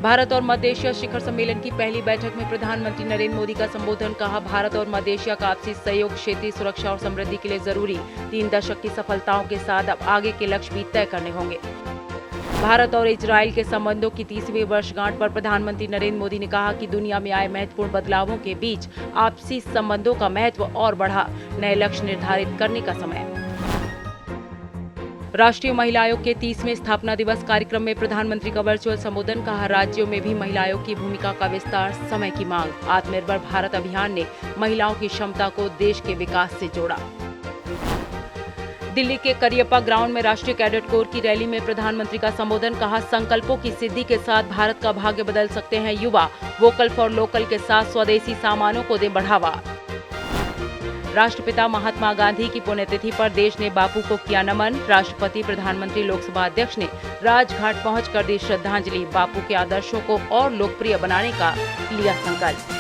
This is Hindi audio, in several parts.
भारत और मध्य एशिया शिखर सम्मेलन की पहली बैठक में प्रधानमंत्री नरेंद्र मोदी का संबोधन। कहा, भारत और मध्य एशिया का आपसी सहयोग क्षेत्रीय सुरक्षा और समृद्धि के लिए जरूरी। 3 दशक की सफलताओं के साथ अब आगे के लक्ष्य भी तय करने होंगे। भारत और इजरायल के संबंधों की 30वीं वर्षगांठ पर प्रधानमंत्री नरेंद्र मोदी ने कहा कि दुनिया में आए महत्वपूर्ण बदलावों के बीच आपसी संबंधों का महत्व और बढ़ा। नए लक्ष्य निर्धारित करने का समय। राष्ट्रीय महिला आयोग के 30वें स्थापना दिवस कार्यक्रम में प्रधानमंत्री का वर्चुअल संबोधन। कहा, राज्यों में भी महिला आयोग की भूमिका का विस्तार समय की मांग। आत्मनिर्भर भारत अभियान ने महिलाओं की क्षमता को देश के विकास से जोड़ा। दिल्ली के करियप्पा ग्राउंड में राष्ट्रीय कैडेट कोर की रैली में प्रधानमंत्री का संबोधन। कहा, संकल्पों की सिद्धि के साथ भारत का भाग्य बदल सकते हैं युवा। वोकल फॉर लोकल के साथ स्वदेशी सामानों को दें बढ़ावा। राष्ट्रपिता महात्मा गांधी की पुण्यतिथि पर देश ने बापू को किया नमन। राष्ट्रपति, प्रधानमंत्री, लोकसभा अध्यक्ष ने राजघाट पहुंचकर दी श्रद्धांजलि। बापू के आदर्शों को और लोकप्रिय बनाने का लिया संकल्प।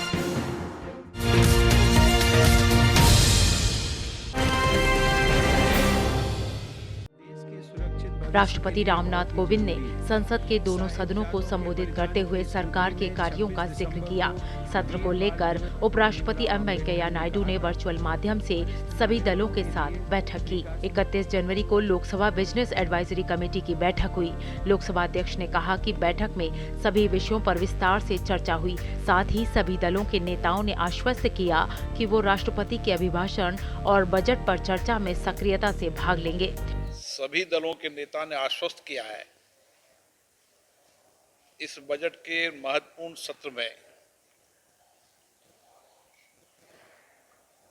राष्ट्रपति रामनाथ कोविंद ने संसद के दोनों सदनों को संबोधित करते हुए सरकार के कार्यों का जिक्र किया। सत्र को लेकर उपराष्ट्रपति एम वेंकैया नायडू ने वर्चुअल माध्यम से सभी दलों के साथ बैठक की। 31 जनवरी को लोकसभा बिजनेस एडवाइजरी कमेटी की बैठक हुई। लोकसभा अध्यक्ष ने कहा कि बैठक में सभी विषयों पर विस्तार से चर्चा हुई। साथ ही सभी दलों के नेताओं ने आश्वस्त किया कि वो राष्ट्रपति के अभिभाषण और बजट पर चर्चा में सक्रियता से भाग लेंगे। सभी दलों के नेता ने आश्वस्त किया है इस बजट के महत्वपूर्ण सत्र में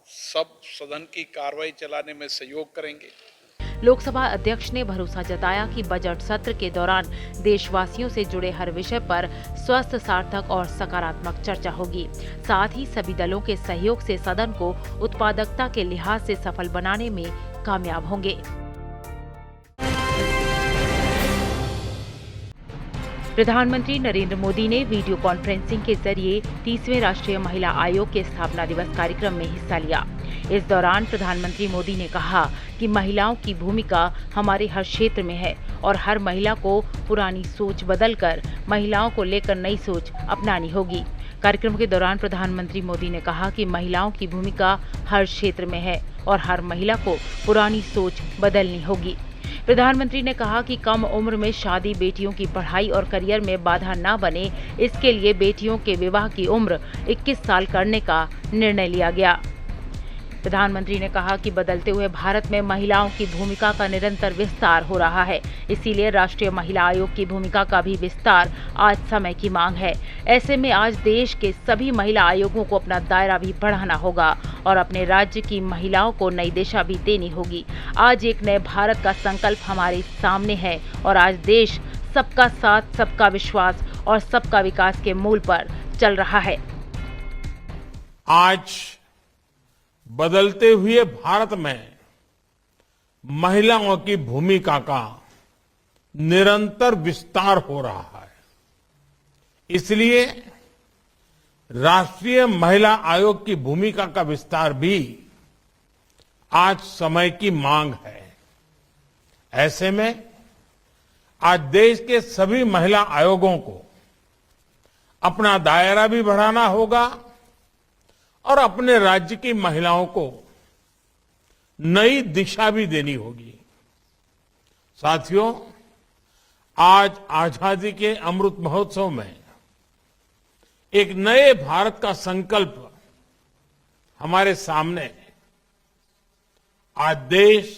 सब सदन की कार्रवाई चलाने में सहयोग करेंगे। लोकसभा अध्यक्ष ने भरोसा जताया कि बजट सत्र के दौरान देशवासियों से जुड़े हर विषय पर स्वस्थ, सार्थक और सकारात्मक चर्चा होगी। साथ ही सभी दलों के सहयोग से सदन को उत्पादकता के लिहाज से सफल बनाने में कामयाब होंगे। प्रधानमंत्री नरेंद्र मोदी ने वीडियो कॉन्फ्रेंसिंग के जरिए 30वें राष्ट्रीय महिला आयोग के स्थापना दिवस कार्यक्रम में हिस्सा लिया। इस दौरान प्रधानमंत्री मोदी ने कहा कि महिलाओं की भूमिका हमारे हर क्षेत्र में है और हर महिला को पुरानी सोच बदलकर महिलाओं को लेकर नई सोच अपनानी होगी। कार्यक्रम के दौरान प्रधानमंत्री मोदी ने कहा कि महिलाओं की भूमिका हर क्षेत्र में है और हर महिला को पुरानी सोच बदलनी होगी। प्रधानमंत्री ने कहा कि कम उम्र में शादी बेटियों की पढ़ाई और करियर में बाधा न बने, इसके लिए बेटियों के विवाह की उम्र 21 साल करने का निर्णय लिया गया। प्रधानमंत्री ने कहा कि बदलते हुए भारत में महिलाओं की भूमिका का निरंतर विस्तार हो रहा है, इसीलिए राष्ट्रीय महिला आयोग की भूमिका का भी विस्तार आज समय की मांग है। ऐसे में आज देश के सभी महिला आयोगों को अपना दायरा भी बढ़ाना होगा और अपने राज्य की महिलाओं को नई दिशा भी देनी होगी। आज एक नए भारत का संकल्प हमारे सामने है और आज देश सबका साथ, सबका विश्वास और सबका विकास के मूल पर चल रहा है। आज बदलते हुए भारत में महिलाओं की भूमिका का निरंतर विस्तार हो रहा है। इसलिए राष्ट्रीय महिला आयोग की भूमिका का विस्तार भी आज समय की मांग है। ऐसे में आज देश के सभी महिला आयोगों को अपना दायरा भी बढ़ाना होगा और अपने राज्य की महिलाओं को नई दिशा भी देनी होगी। साथियों, आज आजादी के अमृत महोत्सव में एक नए भारत का संकल्प हमारे सामने है। आज देश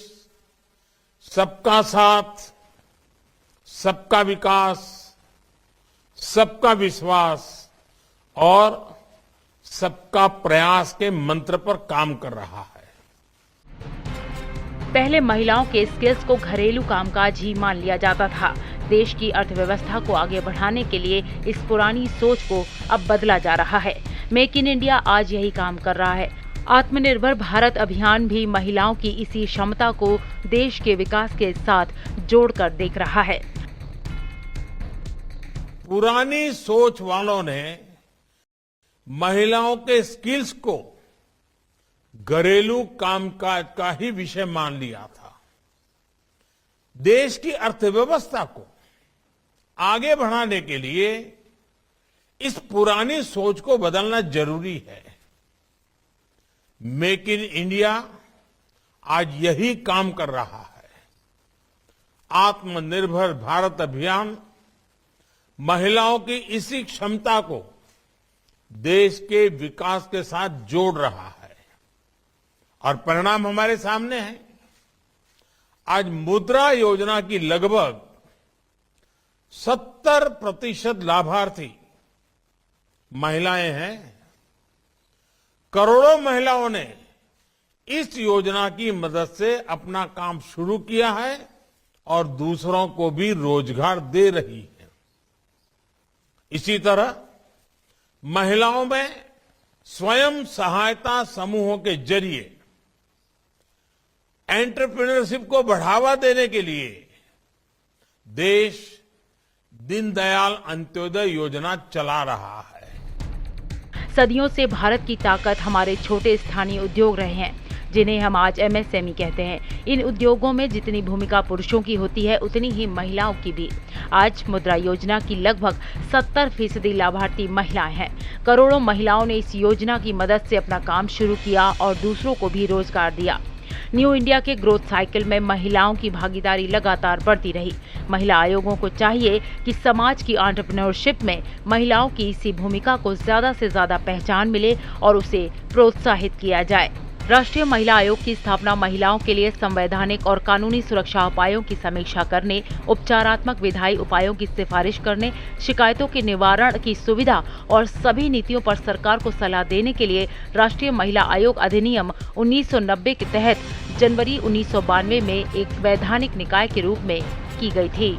सबका साथ, सबका विकास, सबका विश्वास और सबका प्रयास के मंत्र पर काम कर रहा है। पहले महिलाओं के स्किल्स को घरेलू कामकाज ही मान लिया जाता था। देश की अर्थव्यवस्था को आगे बढ़ाने के लिए इस पुरानी सोच को अब बदला जा रहा है। मेक इन इंडिया आज यही काम कर रहा है। आत्मनिर्भर भारत अभियान भी महिलाओं की इसी क्षमता को देश के विकास के साथ जोड़कर देख रहा है। पुरानी सोच वालों ने महिलाओं के स्किल्स को घरेलू कामकाज का ही विषय मान लिया था। देश की अर्थव्यवस्था को आगे बढ़ाने के लिए इस पुरानी सोच को बदलना जरूरी है। मेक इन इंडिया आज यही काम कर रहा है। आत्मनिर्भर भारत अभियान महिलाओं की इसी क्षमता को देश के विकास के साथ जोड़ रहा है और परिणाम हमारे सामने है। आज मुद्रा योजना की लगभग 70% लाभार्थी महिलाएं हैं। करोड़ों महिलाओं ने इस योजना की मदद से अपना काम शुरू किया है और दूसरों को भी रोजगार दे रही है। इसी तरह महिलाओं में स्वयं सहायता समूहों के जरिए एंटरप्रेन्योरशिप को बढ़ावा देने के लिए देश दीनदयाल अंत्योदय योजना चला रहा है। सदियों से भारत की ताकत हमारे छोटे स्थानीय उद्योग रहे हैं, जिन्हें हम आज एमएसएमई कहते हैं। इन उद्योगों में जितनी भूमिका पुरुषों की होती है, उतनी ही महिलाओं की भी। आज मुद्रा योजना की लगभग 70% लाभार्थी महिलाएं हैं। करोड़ों महिलाओं ने इस योजना की मदद से अपना काम शुरू किया और दूसरों को भी रोजगार दिया। न्यू इंडिया के ग्रोथ साइकिल में महिलाओं की भागीदारी लगातार बढ़ती रही। महिला आयोगों को चाहिए कि समाज की एंटरप्रेन्योरशिप में महिलाओं की इसी भूमिका को ज्यादा से ज्यादा पहचान मिले और उसे प्रोत्साहित किया जाए। राष्ट्रीय महिला आयोग की स्थापना महिलाओं के लिए संवैधानिक और कानूनी सुरक्षा उपायों की समीक्षा करने, उपचारात्मक विधायी उपायों की सिफारिश करने, शिकायतों के निवारण की सुविधा और सभी नीतियों पर सरकार को सलाह देने के लिए राष्ट्रीय महिला आयोग अधिनियम 1990 के तहत जनवरी 1992 में एक वैधानिक निकाय के रूप में की गई थी।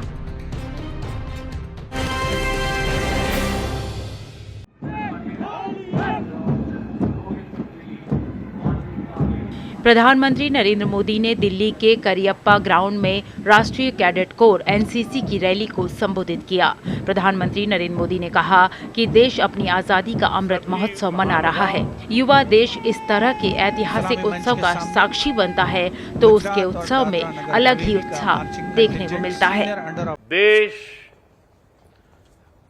प्रधानमंत्री नरेंद्र मोदी ने दिल्ली के करियप्पा ग्राउंड में राष्ट्रीय कैडेट कोर एनसीसी की रैली को संबोधित किया। प्रधानमंत्री नरेंद्र मोदी ने कहा कि देश अपनी आजादी का अमृत महोत्सव मना रहा है। युवा देश इस तरह के ऐतिहासिक उत्सव का साक्षी बनता है तो उसके उत्सव में अलग ही उत्साह देखने को मिलता है। देश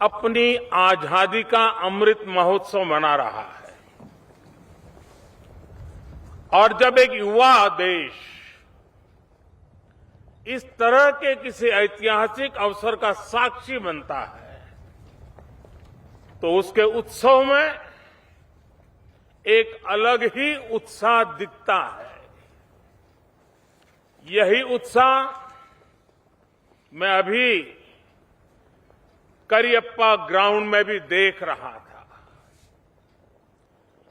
अपनी आजादी का अमृत महोत्सव मना रहा है और जब एक युवा देश इस तरह के किसी ऐतिहासिक अवसर का साक्षी बनता है तो उसके उत्सव में एक अलग ही उत्साह दिखता है। यही उत्साह मैं अभी करियप्पा ग्राउंड में भी देख रहा था।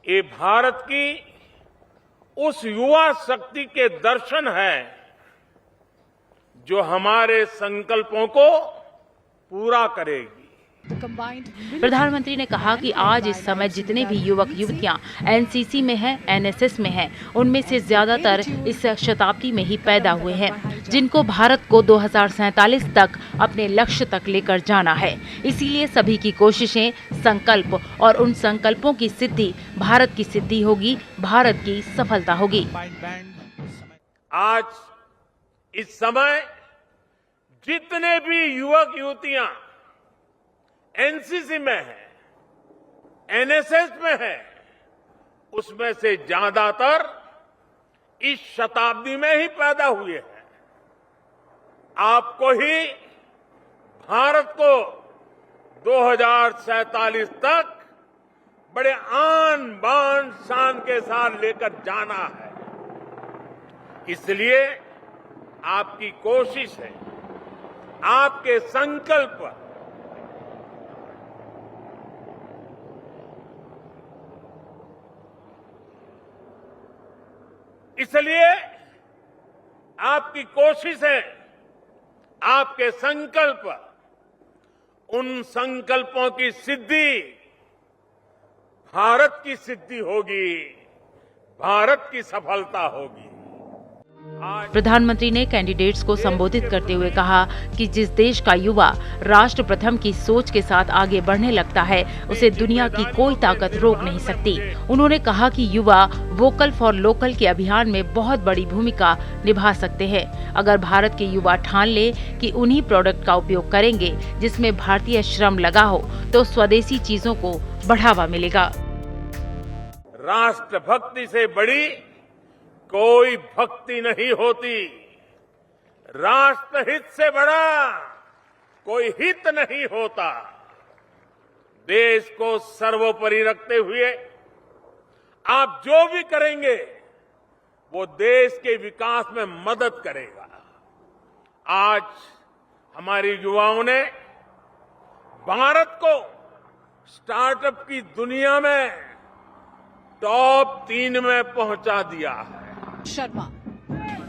ये भारत की उस युवा शक्ति के दर्शन है जो हमारे संकल्पों को पूरा करेगी। प्रधानमंत्री ने कहा कि आज इस समय जितने भी युवक युवतियां एनसीसी में हैं, एनएसएस में हैं, उनमें से ज्यादातर इस शताब्दी में ही पैदा हुए हैं, जिनको भारत को 2047 तक अपने लक्ष्य तक लेकर जाना है। इसीलिए सभी की कोशिशें, संकल्प और उन संकल्पों की सिद्धि भारत की सिद्धि होगी, भारत की सफलता होगी। आज इस समय जितने भी युवक युवतियां एनसीसी में है, एनएसएस में है, उसमें से ज्यादातर इस शताब्दी में ही पैदा हुए हैं। आपको ही भारत को 2047 तक बड़े आन बान शान के साथ लेकर जाना है। इसलिए आपकी कोशिश है, आपके संकल्प इसलिए आपकी कोशिश है, आपके संकल्प, उन संकल्पों की सिद्धि भारत की सिद्धि होगी, भारत की सफलता होगी। प्रधानमंत्री ने कैंडिडेट्स को संबोधित करते हुए कहा कि जिस देश का युवा राष्ट्र प्रथम की सोच के साथ आगे बढ़ने लगता है, उसे दुनिया की कोई ताकत रोक नहीं सकती। उन्होंने कहा कि युवा वोकल फॉर लोकल के अभियान में बहुत बड़ी भूमिका निभा सकते हैं। अगर भारत के युवा ठान ले कि उन्हीं प्रोडक्ट का उपयोग करेंगे जिसमें भारतीय श्रम लगा हो, तो स्वदेशी चीजों को बढ़ावा मिलेगा। राष्ट्रभक्ति से बड़ी कोई भक्ति नहीं होती। राष्ट्रहित से बड़ा कोई हित नहीं होता। देश को सर्वोपरि रखते हुए आप जो भी करेंगे वो देश के विकास में मदद करेगा। आज हमारे युवाओं ने भारत को स्टार्टअप की दुनिया में टॉप 3 में पहुंचा दिया है।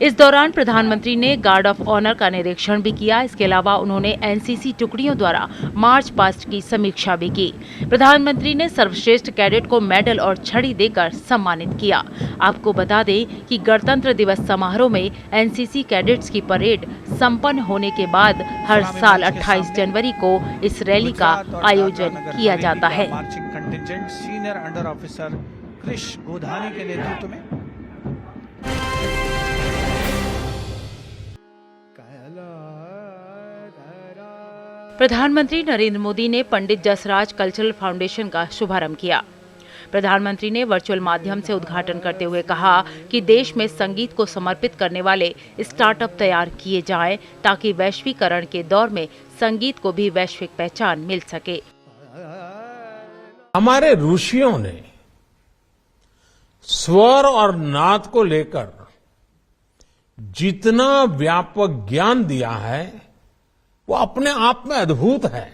इस दौरान प्रधानमंत्री ने गार्ड ऑफ ऑनर का निरीक्षण भी किया। इसके अलावा उन्होंने एनसीसी टुकड़ियों द्वारा मार्च पास्ट की समीक्षा भी की। प्रधानमंत्री ने सर्वश्रेष्ठ कैडेट को मेडल और छड़ी देकर सम्मानित किया। आपको बता दें कि गणतंत्र दिवस समारोह में एनसीसी कैडेट्स की परेड संपन्न होने के बाद हर साल 28 जनवरी को इस रैली का आयोजन किया जाता है। Marching contingent senior under officer Krish Godhani के नेतृत्व में प्रधानमंत्री नरेंद्र मोदी ने पंडित जसराज कल्चरल फाउंडेशन का शुभारंभ किया। प्रधानमंत्री ने वर्चुअल माध्यम से उद्घाटन करते हुए कहा कि देश में संगीत को समर्पित करने वाले स्टार्टअप तैयार किए जाएं, ताकि वैश्वीकरण के दौर में संगीत को भी वैश्विक पहचान मिल सके। हमारे ऋषियों ने स्वर और नाद को लेकर जितना व्यापक ज्ञान दिया है वो अपने आप में अद्भुत है।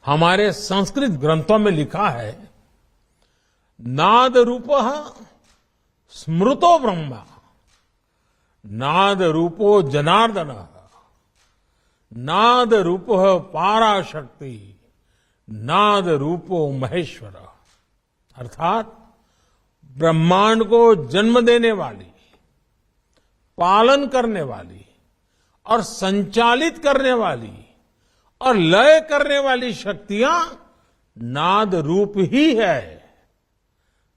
हमारे संस्कृत ग्रंथों में लिखा है, नाद रूपः स्मृतो ब्रह्मा, नाद रूपो जनार्दन, नाद रूपः पाराशक्ति, नाद रूपो महेश्वर। अर्थात ब्रह्मांड को जन्म देने वाली, पालन करने वाली और संचालित करने वाली और लय करने वाली शक्तियां नाद रूप ही है।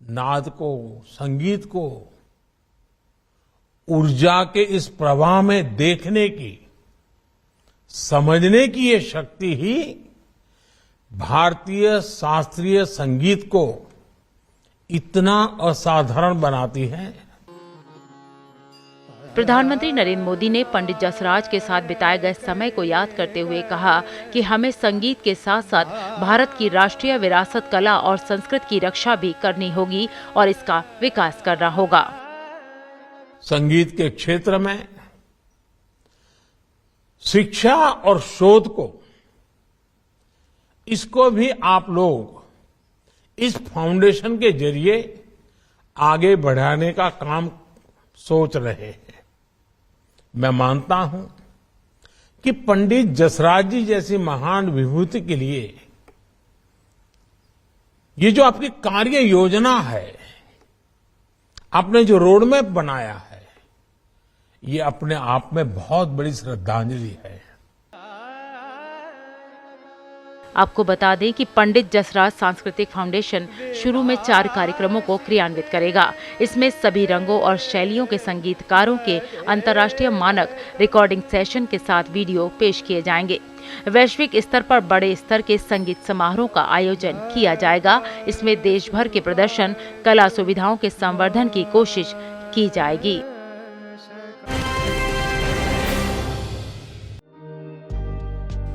नाद को, संगीत को ऊर्जा के इस प्रवाह में देखने की, समझने की ये शक्ति ही भारतीय शास्त्रीय संगीत को इतना असाधारण बनाती है। प्रधानमंत्री नरेंद्र मोदी ने पंडित जसराज के साथ बिताए गए समय को याद करते हुए कहा कि हमें संगीत के साथ साथ भारत की राष्ट्रीय विरासत, कला और संस्कृति की रक्षा भी करनी होगी और इसका विकास करना होगा। संगीत के क्षेत्र में शिक्षा और शोध को, इसको भी आप लोग इस फाउंडेशन के जरिए आगे बढ़ाने का काम सोच रहे हैं। मैं मानता हूं कि पंडित जसराज जी जैसी महान विभूति के लिए ये जो आपकी कार्य योजना है, आपने जो रोड मैप बनाया है, ये अपने आप में बहुत बड़ी श्रद्धांजलि है। आपको बता दें कि पंडित जसराज सांस्कृतिक फाउंडेशन शुरू में 4 कार्यक्रमों को क्रियान्वित करेगा। इसमें सभी रंगों और शैलियों के संगीतकारों के अंतर्राष्ट्रीय मानक रिकॉर्डिंग सेशन के साथ वीडियो पेश किए जाएंगे। वैश्विक स्तर पर बड़े स्तर के संगीत समारोह का आयोजन किया जाएगा। इसमें देश भर के प्रदर्शन, कला सुविधाओं के संवर्धन की कोशिश की जाएगी।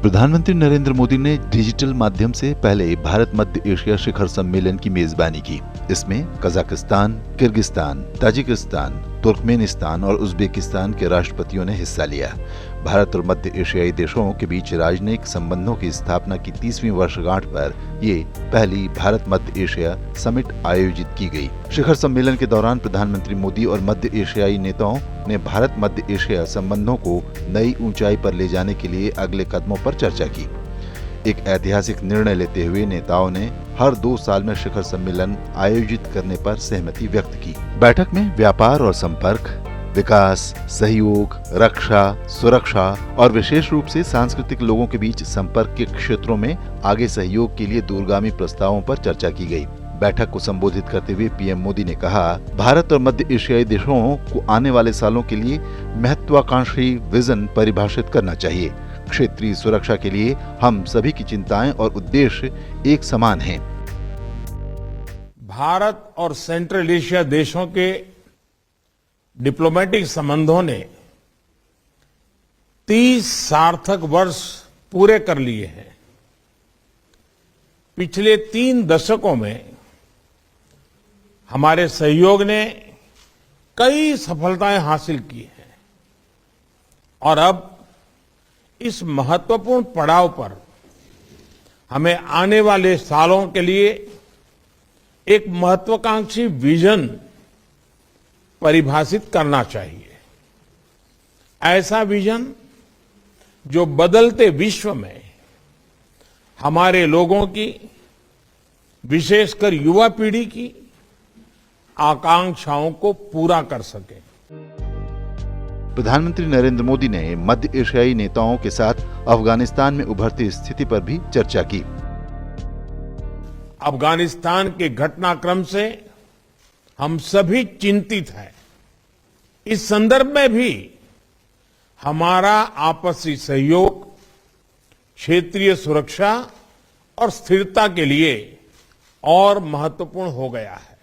प्रधानमंत्री नरेंद्र मोदी ने डिजिटल माध्यम से पहले भारत मध्य एशिया शिखर सम्मेलन की मेजबानी की। इसमें कजाकिस्तान, किर्गिस्तान, ताजिकिस्तान, तुर्कमेनिस्तान और उज्बेकिस्तान के राष्ट्रपतियों ने हिस्सा लिया। भारत और मध्य एशियाई देशों के बीच राजनयिक संबंधों की स्थापना की 30वीं वर्षगांठ पर ये पहली भारत मध्य एशिया समिट आयोजित की गई। शिखर सम्मेलन के दौरान प्रधानमंत्री मोदी और मध्य एशियाई नेताओं ने भारत मध्य एशिया संबंधों को नई ऊंचाई पर ले जाने के लिए अगले कदमों पर चर्चा की। एक ऐतिहासिक निर्णय लेते हुए नेताओं ने हर 2 साल में शिखर सम्मेलन आयोजित करने पर सहमति व्यक्त की। बैठक में व्यापार और संपर्क, विकास, सहयोग, रक्षा, सुरक्षा और विशेष रूप से सांस्कृतिक लोगों के बीच संपर्क के क्षेत्रों में आगे सहयोग के लिए दूरगामी प्रस्तावों पर चर्चा की गई। बैठक को संबोधित करते हुए पीएम मोदी ने कहा, भारत और मध्य एशियाई देशों को आने वाले सालों के लिए महत्वाकांक्षी विजन परिभाषित करना चाहिए। क्षेत्रीय सुरक्षा के लिए हम सभी की चिंताएं और उद्देश्य एक समान हैं। भारत और सेंट्रल एशिया देशों के डिप्लोमेटिक संबंधों ने 30 सार्थक वर्ष पूरे कर लिए हैं। पिछले 3 दशकों में हमारे सहयोग ने कई सफलताएं हासिल की हैं और अब इस महत्वपूर्ण पड़ाव पर हमें आने वाले सालों के लिए एक महत्वाकांक्षी विजन परिभाषित करना चाहिए। ऐसा विजन जो बदलते विश्व में हमारे लोगों की, विशेषकर युवा पीढ़ी की आकांक्षाओं को पूरा कर सके। प्रधानमंत्री नरेंद्र मोदी ने मध्य एशियाई नेताओं के साथ अफगानिस्तान में उभरती स्थिति पर भी चर्चा की। अफगानिस्तान के घटनाक्रम से हम सभी चिंतित हैं। इस संदर्भ में भी हमारा आपसी सहयोग क्षेत्रीय सुरक्षा और स्थिरता के लिए और महत्वपूर्ण हो गया है।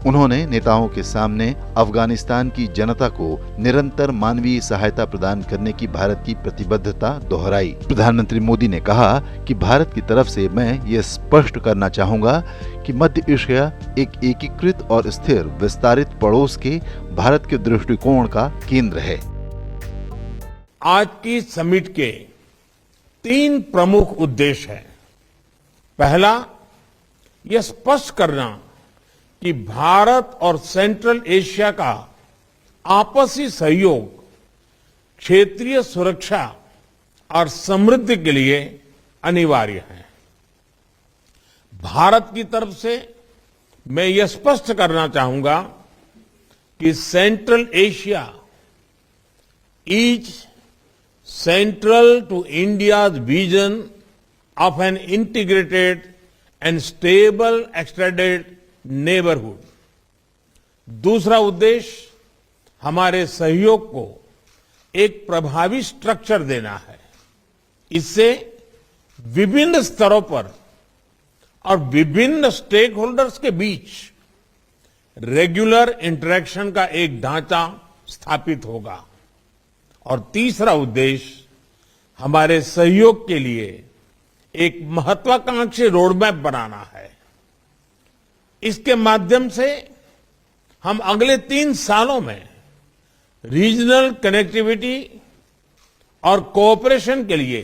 उन्होंने नेताओं के सामने अफगानिस्तान की जनता को निरंतर मानवीय सहायता प्रदान करने की भारत की प्रतिबद्धता दोहराई। प्रधानमंत्री मोदी ने कहा कि भारत की तरफ से मैं ये स्पष्ट करना चाहूंगा कि मध्य एशिया एक एकीकृत और स्थिर विस्तारित पड़ोस के भारत के दृष्टिकोण का केंद्र है। आज की समिट के 3 प्रमुख उद्देश्य हैं। पहला, यह स्पष्ट करना कि भारत और सेंट्रल एशिया का आपसी सहयोग क्षेत्रीय सुरक्षा और समृद्धि के लिए अनिवार्य है। भारत की तरफ से मैं यह स्पष्ट करना चाहूंगा कि central Asia is central to India's vision of an integrated and stable extended neighborhood. दूसरा उद्देश्य हमारे सहयोग को एक प्रभावी स्ट्रक्चर देना है। इससे विभिन्न स्तरों पर और विभिन्न स्टेक होल्डर्स के बीच रेगुलर इंटरेक्शन का एक ढांचा स्थापित होगा। और तीसरा उद्देश्य हमारे सहयोग के लिए एक महत्वाकांक्षी रोडमैप बनाना है। इसके माध्यम से हम अगले 3 सालों में रीजनल कनेक्टिविटी और कोऑपरेशन के लिए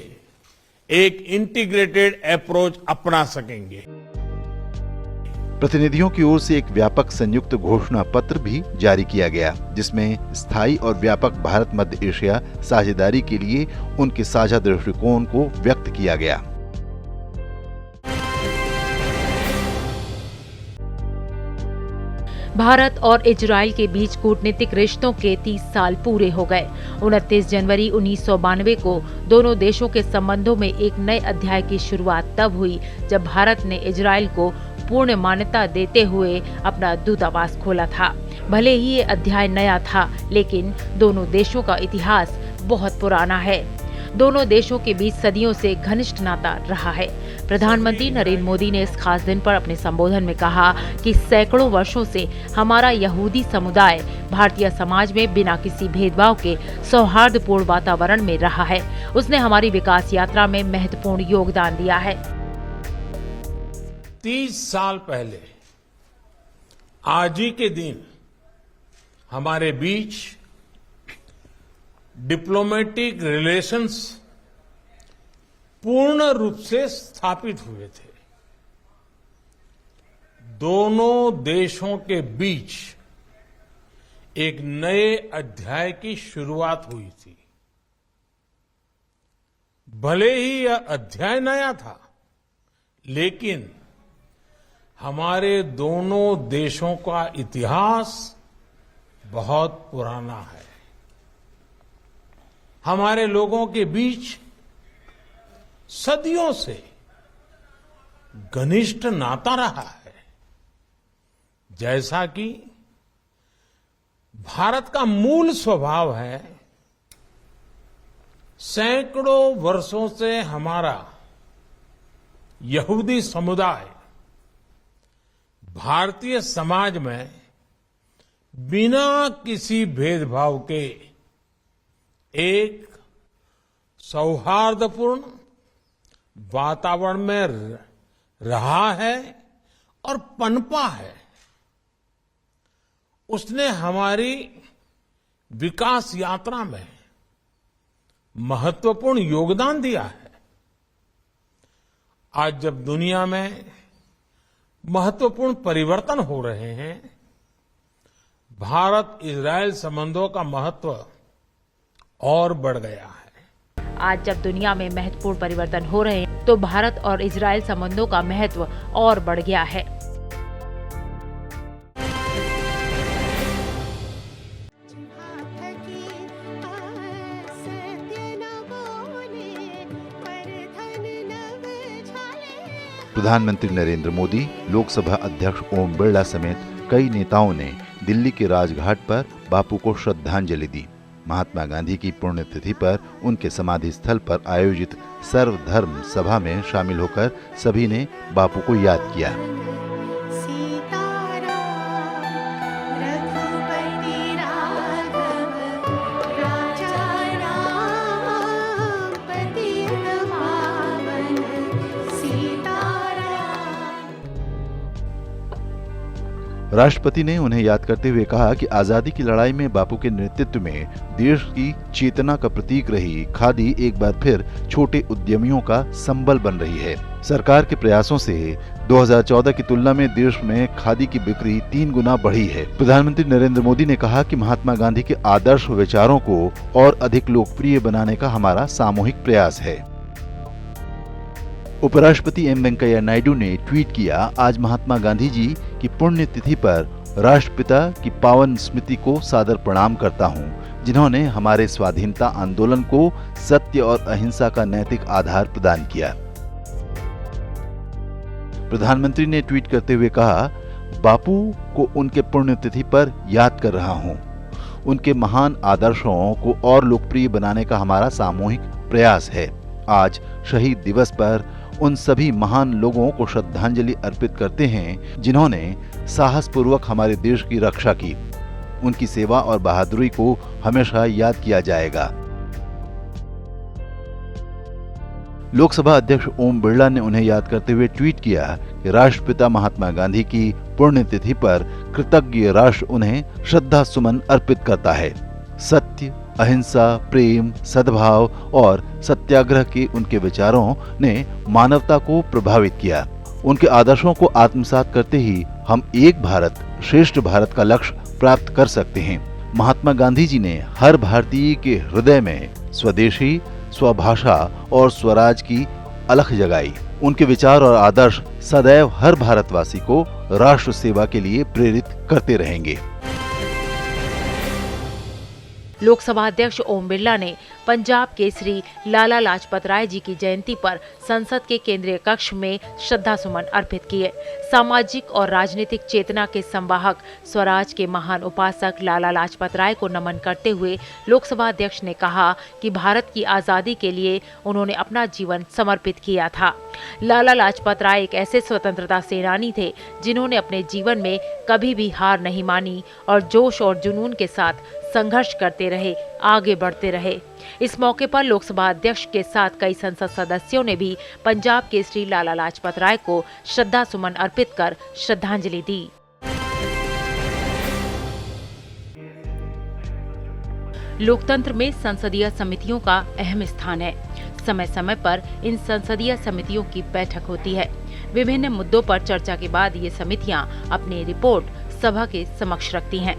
एक इंटीग्रेटेड अप्रोच अपना सकेंगे। प्रतिनिधियों की ओर से एक व्यापक संयुक्त घोषणा पत्र भी जारी किया गया, जिसमें स्थायी और व्यापक भारत मध्य एशिया साझेदारी के लिए उनके साझा दृष्टिकोण को व्यक्त किया गया। भारत और इजराइल के बीच कूटनीतिक रिश्तों के 30 साल पूरे हो गए। 29 जनवरी 1992 को दोनों देशों के संबंधों में एक नए अध्याय की शुरुआत तब हुई जब भारत ने इजराइल को पूर्ण मान्यता देते हुए अपना दूतावास खोला था। भले ही ये अध्याय नया था, लेकिन दोनों देशों का इतिहास बहुत पुराना है। दोनों देशों के बीच सदियों से घनिष्ठ नाता रहा है। प्रधानमंत्री नरेंद्र मोदी ने इस खास दिन पर अपने संबोधन में कहा कि सैकड़ों वर्षों से हमारा यहूदी समुदाय भारतीय समाज में बिना किसी भेदभाव के सौहार्दपूर्ण वातावरण में रहा है। उसने हमारी विकास यात्रा में महत्वपूर्ण योगदान दिया है। 30 साल पहले आज ही के दिन हमारे बीच डिप्लोमेटिक रिलेशंस पूर्ण रूप से स्थापित हुए थे। दोनों देशों के बीच एक नए अध्याय की शुरुआत हुई थी। भले ही यह अध्याय नया था, लेकिन हमारे दोनों देशों का इतिहास बहुत पुराना है। हमारे लोगों के बीच सदियों से घनिष्ठ नाता रहा है। जैसा कि भारत का मूल स्वभाव है, सैकड़ों वर्षों से हमारा यहूदी समुदाय भारतीय समाज में बिना किसी भेदभाव के एक सौहार्दपूर्ण वातावरण में रहा है और पनपा है। उसने हमारी विकास यात्रा में महत्वपूर्ण योगदान दिया है। आज जब दुनिया में महत्वपूर्ण परिवर्तन हो रहे हैं, भारत इजरायल संबंधों का महत्व और बढ़ गया है। आज जब दुनिया में महत्वपूर्ण परिवर्तन हो रहे हैं, तो भारत और इजरायल संबंधों का महत्व और बढ़ गया है। प्रधानमंत्री नरेंद्र मोदी, लोकसभा अध्यक्ष ओम बिरला समेत कई नेताओं ने दिल्ली के राजघाट पर बापू को श्रद्धांजलि दी। महात्मा गांधी की पुण्यतिथि पर उनके समाधि स्थल पर आयोजित सर्वधर्म सभा में शामिल होकर सभी ने बापू को याद किया। राष्ट्रपति ने उन्हें याद करते हुए कहा कि आजादी की लड़ाई में बापू के नेतृत्व में देश की चेतना का प्रतीक रही खादी एक बार फिर छोटे उद्यमियों का संबल बन रही है। सरकार के प्रयासों से 2014 की तुलना में देश में खादी की बिक्री 3 गुना बढ़ी है। प्रधानमंत्री नरेंद्र मोदी ने कहा कि महात्मा गांधी के आदर्श विचारों को और अधिक लोकप्रिय बनाने का हमारा सामूहिक प्रयास है। उपराष्ट्रपति एम वेंकैया नायडू ने ट्वीट किया, आज महात्मा गांधी जी की पुण्यतिथि पर राष्ट्रपिता की पावन स्मृति को सादर प्रणाम करता हूं, जिन्होंने हमारे स्वाधीनता आंदोलन को सत्य और अहिंसा का नैतिक आधार प्रदान किया। प्रधानमंत्री ने ट्वीट करते हुए कहा, बापू को उनके पुण्यतिथि पर याद कर रहा हूं। उनके महान आदर्शों को और लोकप्रिय बनाने का हमारा सामूहिक प्रयास है। आज शहीद दिवस पर उन सभी महान लोगों को श्रद्धांजलि अर्पित करते हैं जिन्होंने साहसपूर्वक हमारे देश की रक्षा की। उनकी सेवा और बहादुरी को हमेशा याद किया जाएगा। लोकसभा अध्यक्ष ओम बिरला ने उन्हें याद करते हुए ट्वीट किया कि राष्ट्रपिता महात्मा गांधी की पुण्यतिथि पर कृतज्ञ राष्ट्र उन्हें श्रद्धा सुमन अर्पित करता है। सत्य, अहिंसा, प्रेम, सद्भाव और सत्याग्रह के उनके विचारों ने मानवता को प्रभावित किया। उनके आदर्शों को आत्मसात करते ही हम एक भारत श्रेष्ठ भारत का लक्ष्य प्राप्त कर सकते हैं। महात्मा गांधी जी ने हर भारतीय के हृदय में स्वदेशी, स्वभाषा और स्वराज की अलख जगाई। उनके विचार और आदर्श सदैव हर भारतवासी को राष्ट्र सेवा के लिए प्रेरित करते रहेंगे। लोकसभा अध्यक्ष ओम बिरला ने पंजाब केसरी लाला लाजपत राय जी की जयंती पर संसद के केंद्रीय कक्ष में श्रद्धा सुमन अर्पित किए। सामाजिक और राजनीतिक चेतना के संवाहक, स्वराज के महान उपासक लाला लाजपत राय को नमन करते हुए लोकसभा अध्यक्ष ने कहा कि भारत की आजादी के लिए उन्होंने अपना जीवन समर्पित किया था। लाला लाजपत राय एक ऐसे स्वतंत्रता सेनानी थे जिन्होंने अपने जीवन में कभी भी हार नहीं मानी और जोश और जुनून के साथ संघर्ष करते रहे, आगे बढ़ते रहे। इस मौके पर लोकसभा अध्यक्ष के साथ कई संसद सदस्यों ने भी पंजाब केसरी लाला लाजपत राय को श्रद्धा सुमन अर्पित कर श्रद्धांजलि दी। लोकतंत्र में संसदीय समितियों का अहम स्थान है। समय समय पर इन संसदीय समितियों की बैठक होती है। विभिन्न मुद्दों पर चर्चा के बाद ये समितियां अपनी रिपोर्ट सभा के समक्ष रखती हैं।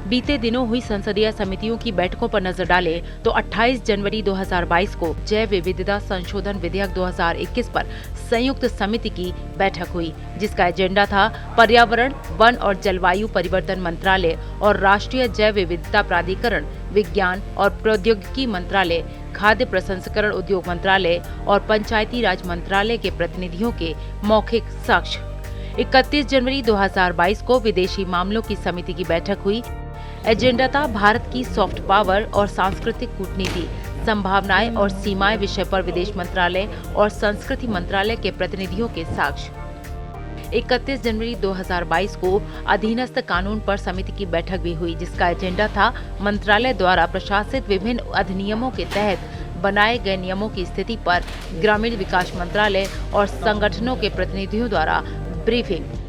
बीते दिनों हुई संसदीय समितियों की बैठकों पर नजर डालें तो 28 जनवरी 2022 को जैव विविधता संशोधन विधेयक 2021 पर संयुक्त समिति की बैठक हुई, जिसका एजेंडा था पर्यावरण, वन और जलवायु परिवर्तन मंत्रालय और राष्ट्रीय जैव विविधता प्राधिकरण, विज्ञान और प्रौद्योगिकी मंत्रालय, खाद्य प्रसंस्करण उद्योग मंत्रालय और पंचायती राज मंत्रालय के प्रतिनिधियों के मौखिक साक्ष्य। 31 जनवरी 2022 को विदेशी मामलों की समिति की बैठक हुई। एजेंडा था भारत की सॉफ्ट पावर और सांस्कृतिक कूटनीति, संभावनाएं और सीमाएं विषय पर विदेश मंत्रालय और संस्कृति मंत्रालय के प्रतिनिधियों के साक्ष्य। 31 जनवरी 2022 को अधीनस्थ कानून पर समिति की बैठक भी हुई, जिसका एजेंडा था मंत्रालय द्वारा प्रशासित विभिन्न अधिनियमों के तहत बनाए गए नियमों की स्थिति पर ग्रामीण विकास मंत्रालय और संगठनों के प्रतिनिधियों द्वारा ब्रीफिंग।